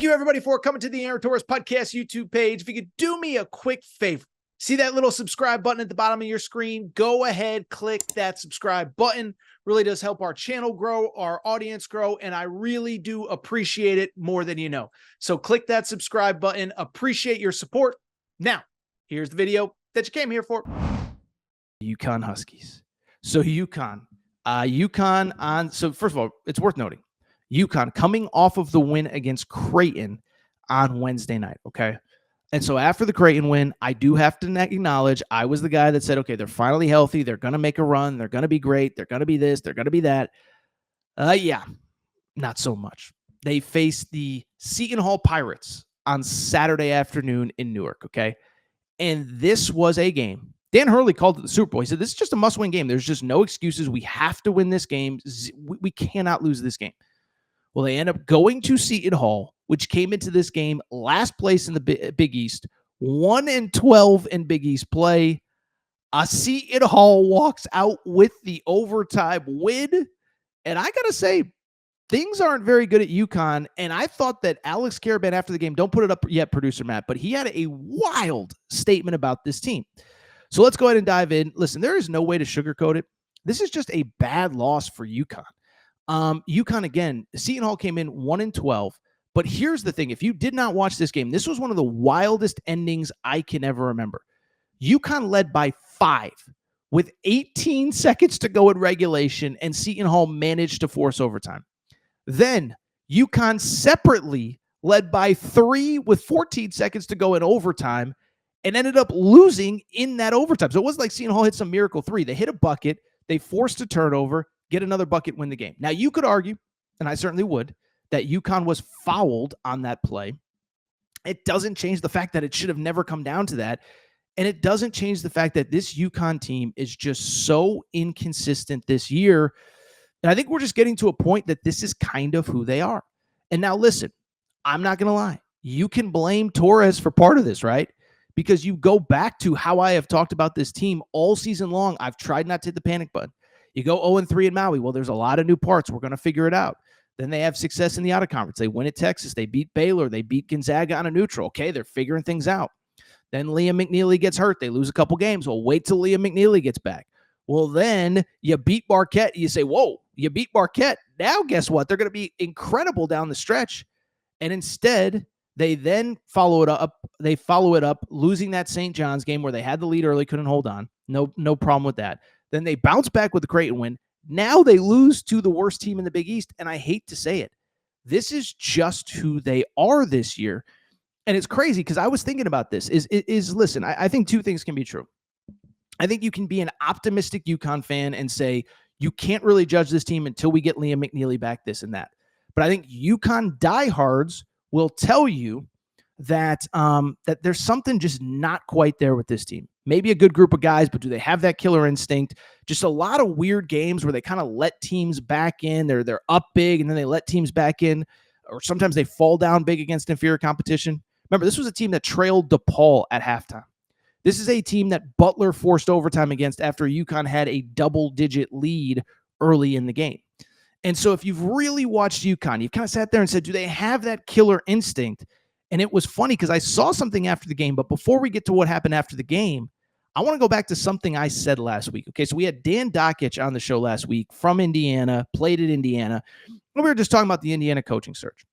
Thank you, everybody, for coming to the Aaron Torres Podcast YouTube page. If you could do me a quick favor, see that little subscribe button at the bottom of your screen? Go ahead, click that subscribe button. Really does help our channel grow, our audience grow, and I really do appreciate it more than you know. So click that subscribe button. Appreciate your support. Now, here's the video that you came here for. UConn Huskies. So UConn on, so first of all, it's worth noting, UConn coming off of the win against Creighton on Wednesday night, okay? And so after the Creighton win, I do have to acknowledge I was the guy that said, okay, they're finally healthy. They're going to make a run. They're going to be great. They're going to be this. They're going to be that. Yeah, not so much. They faced the Seton Hall Pirates on Saturday afternoon in Newark, okay? And this was a game. Dan Hurley called it the Super Bowl. He said, this is just a must-win game. There's just no excuses. We have to win this game. We cannot lose this game. Well, they end up going to Seton Hall, which came into this game last place in the Big East, 1-12 in Big East play. Seton Hall walks out with the overtime win. And I got to say, things aren't very good at UConn. And I thought that Alex Karaban after the game, don't put it up yet, producer Matt, but he had a wild statement about this team. So let's go ahead and dive in. Listen, there is no way to sugarcoat it. This is just a bad loss for UConn. UConn, again, Seton Hall came in 1-12. But here's the thing. If you did not watch this game, this was one of the wildest endings I can ever remember. UConn led by 5 with 18 seconds to go in regulation, and Seton Hall managed to force overtime. Then UConn separately led by 3 with 14 seconds to go in overtime and ended up losing in that overtime. So it wasn't like Seton Hall hit some miracle 3. They hit a bucket. They forced a turnover, get another bucket, win the game. Now, you could argue, and I certainly would, that UConn was fouled on that play. It doesn't change the fact that it should have never come down to that. And it doesn't change the fact that this UConn team is just so inconsistent this year. And I think we're just getting to a point that this is kind of who they are. And now, listen, I'm not going to lie. You can blame Torres for part of this, right? Because you go back to how I have talked about this team all season long. I've tried not to hit the panic button. You go 0-3 in Maui. Well, there's a lot of new parts. We're going to figure it out. Then they have success in the out-of-conference. They win at Texas. They beat Baylor. They beat Gonzaga on a neutral. Okay, they're figuring things out. Then Liam McNeely gets hurt. They lose a couple games. Well, wait till Liam McNeely gets back. Well, then you beat Marquette. You say, whoa, you beat Marquette. Now guess what? They're going to be incredible down the stretch. And instead, they then follow it up. They follow it up, losing that St. John's game where they had the lead early, couldn't hold on. No problem with that. Then they bounce back with the Creighton win. Now they lose to the worst team in the Big East, and I hate to say it. This is just who they are this year. And it's crazy because I was thinking about this. Listen, I think 2 things can be true. I think you can be an optimistic UConn fan and say, you can't really judge this team until we get Liam McNeely back, this and that. But I think UConn diehards will tell you that that there's something just not quite there with this team. Maybe a good group of guys, but do they have that killer instinct? Just a lot of weird games where they kind of let teams back in. They're up big, and then they let teams back in. Or sometimes they fall down big against inferior competition. Remember, this was a team that trailed DePaul at halftime. This is a team that Butler forced overtime against after UConn had a double-digit lead early in the game. And so if you've really watched UConn, you've kind of sat there and said, do they have that killer instinct? And it was funny because I saw something after the game, but before we get to what happened after the game, I want to go back to something I said last week. Okay, so we had Dan Dockich on the show last week from Indiana, played at Indiana, and we were just talking about the Indiana coaching search.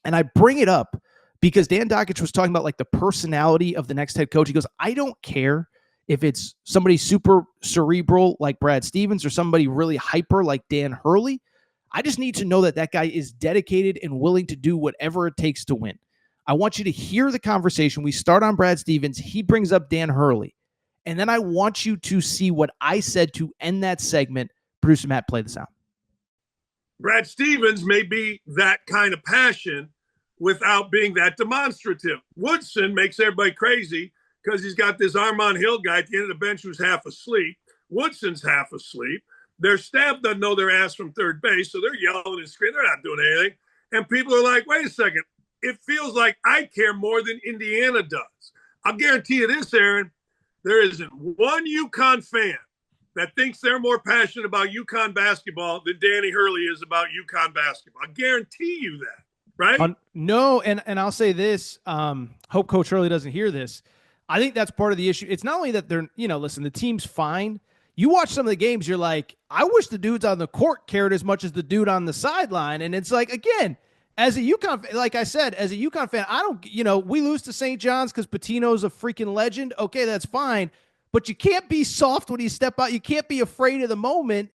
And I bring it up because Dan Dockich was talking about like the personality of the next head coach. He goes, I don't care if it's somebody super cerebral like Brad Stevens or somebody really hyper like Dan Hurley. I just need to know that that guy is dedicated and willing to do whatever it takes to win. I want you to hear the conversation. We start on Brad Stevens. He brings up Dan Hurley. And then I want you to see what I said to end that segment. Producer Matt, play this out. Brad Stevens may be that kind of passion without being that demonstrative. Woodson makes everybody crazy because he's got this Armand Hill guy at the end of the bench who's half asleep. Woodson's half asleep. Their staff doesn't know their ass from third base, so they're yelling and screaming. They're not doing anything. And people are like, wait a second. It feels like I care more than Indiana does. I'll guarantee you this, Aaron. There isn't one UConn fan that thinks they're more passionate about UConn basketball than Danny Hurley is about UConn basketball. I guarantee you that. right? No, and I'll say this. Hope Coach Hurley doesn't hear this. I think that's part of the issue. It's not only that they're, listen, the team's fine. You watch some of the games, you're like, I wish the dudes on the court cared as much as the dude on the sideline. And it's like, again, as a UConn, like I said, as a UConn fan, I don't, we lose to St. John's because Patino's a freaking legend. Okay, that's fine. But you can't be soft when you step out. You can't be afraid of the moment.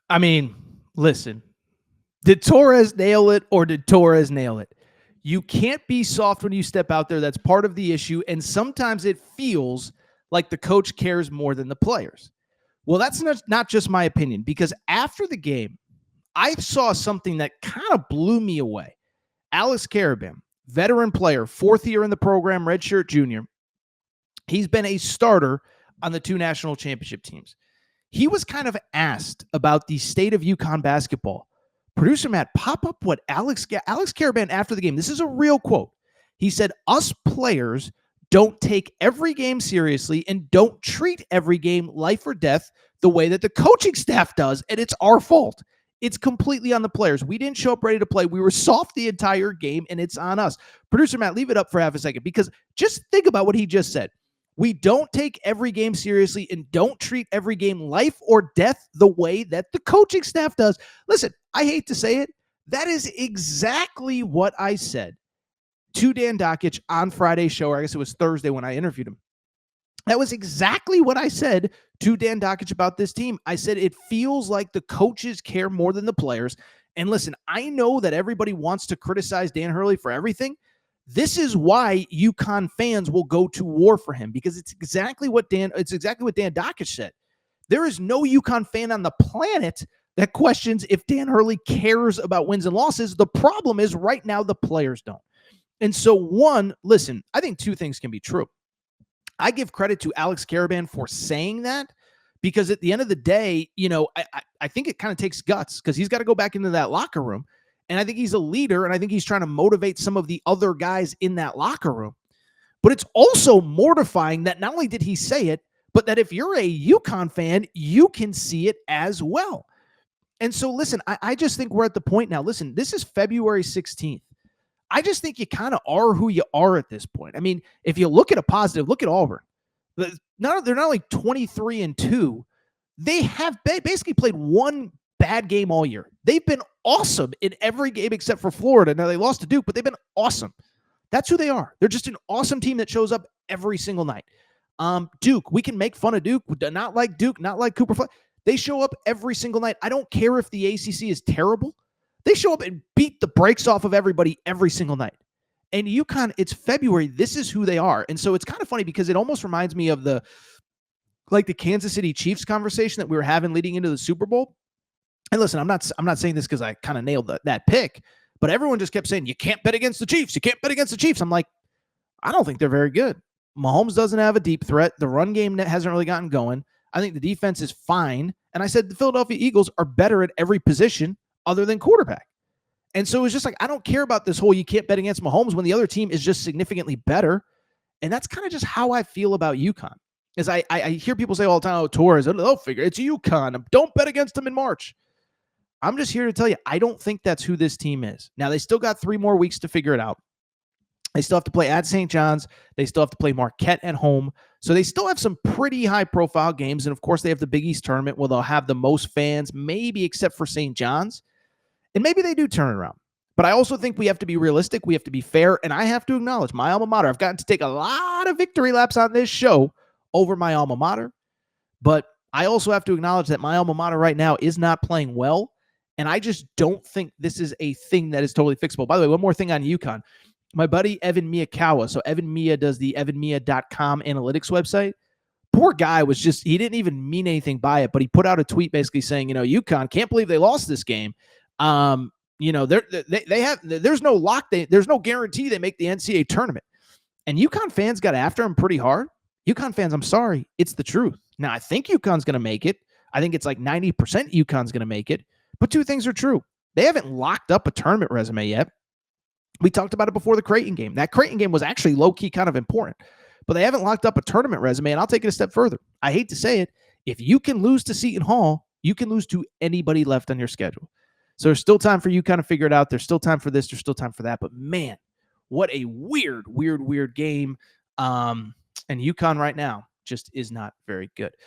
I mean, listen, did Torres nail it or did Torres nail it? You can't be soft when you step out there. That's part of the issue. And sometimes it feels like the coach cares more than the players. Well, that's not just my opinion, because after the game, I saw something that kind of blew me away. Alex Karaban, veteran player, 4th year in the program, redshirt junior. He's been a starter on the 2 national championship teams. He was kind of asked about the state of UConn basketball. Producer Matt, pop up what Alex Karaban after the game. This is a real quote. He said, us players don't take every game seriously and don't treat every game life or death the way that the coaching staff does, and it's our fault. It's completely on the players. We didn't show up ready to play. We were soft the entire game, and it's on us. Producer Matt, leave it up for half a second, because just think about what he just said. We don't take every game seriously and don't treat every game life or death the way that the coaching staff does. Listen, I hate to say it. That is exactly what I said to Dan Dakich on Friday's show, or I guess it was Thursday when I interviewed him. That was exactly what I said to Dan Dakich about this team. I said it feels like the coaches care more than the players. And listen, I know that everybody wants to criticize Dan Hurley for everything. This is why UConn fans will go to war for him, because it's exactly what Dan Dakich said. There is no UConn fan on the planet that questions if Dan Hurley cares about wins and losses. The problem is right now the players don't. And so listen, I think 2 things can be true. I give credit to Alex Karaban for saying that, because at the end of the day, I think it kind of takes guts, because he's got to go back into that locker room. And I think he's a leader, and I think he's trying to motivate some of the other guys in that locker room. But it's also mortifying that not only did he say it, but that if you're a UConn fan, you can see it as well. And so, listen, I just think we're at the point now. Listen, this is February 16th. I just think you kind of are who you are at this point. I mean, if you look at a positive, look at Auburn. They're not only 23-2, they have basically played one bad game all year. They've been awesome in every game except for Florida. Now, they lost to Duke, but they've been awesome. That's who they are. They're just an awesome team that shows up every single night. Duke, we can make fun of Duke, not like Duke, not like Cooper. They show up every single night. I don't care if the ACC is terrible. They show up and beat the brakes off of everybody every single night. And UConn, it's February. This is who they are. And so it's kind of funny, because it almost reminds me of the Kansas City Chiefs conversation that we were having leading into the Super Bowl. And listen, I'm not saying this because I kind of nailed that pick, but everyone just kept saying, you can't bet against the Chiefs. You can't bet against the Chiefs. I'm like, I don't think they're very good. Mahomes doesn't have a deep threat. The run game hasn't really gotten going. I think the defense is fine. And I said the Philadelphia Eagles are better at every position other than quarterback. And so it's just like, I don't care about this whole you can't bet against Mahomes when the other team is just significantly better. And that's kind of just how I feel about UConn. Is I hear people say all the time, oh, Torres, they'll figure it's UConn. Don't bet against them in March. I'm just here to tell you, I don't think that's who this team is. Now, they still got 3 more weeks to figure it out. They still have to play at St. John's. They still have to play Marquette at home. So they still have some pretty high-profile games. And, of course, they have the Big East tournament where they'll have the most fans, maybe except for St. John's. And maybe they do turn it around. But I also think we have to be realistic. We have to be fair. And I have to acknowledge my alma mater. I've gotten to take a lot of victory laps on this show over my alma mater. But I also have to acknowledge that my alma mater right now is not playing well. And I just don't think this is a thing that is totally fixable. By the way, one more thing on UConn. My buddy Evan Miyakawa, so Evan Miya does the evanmiya.com analytics website. Poor guy he didn't even mean anything by it, but he put out a tweet basically saying, UConn can't believe they lost this game. There's no lock. There's no guarantee they make the NCAA tournament. And UConn fans got after him pretty hard. UConn fans, I'm sorry, it's the truth. Now, I think UConn's going to make it. I think it's like 90% UConn's going to make it. But 2 things are true. They haven't locked up a tournament resume yet. We talked about it before the Creighton game. That Creighton game was actually low-key kind of important. But they haven't locked up a tournament resume, and I'll take it a step further. I hate to say it. If you can lose to Seton Hall, You can lose to anybody left on your schedule. So there's still time for UConn to figure it out. There's still time for this. There's still time for that. But man, what a weird game. And UConn right now just is not very good.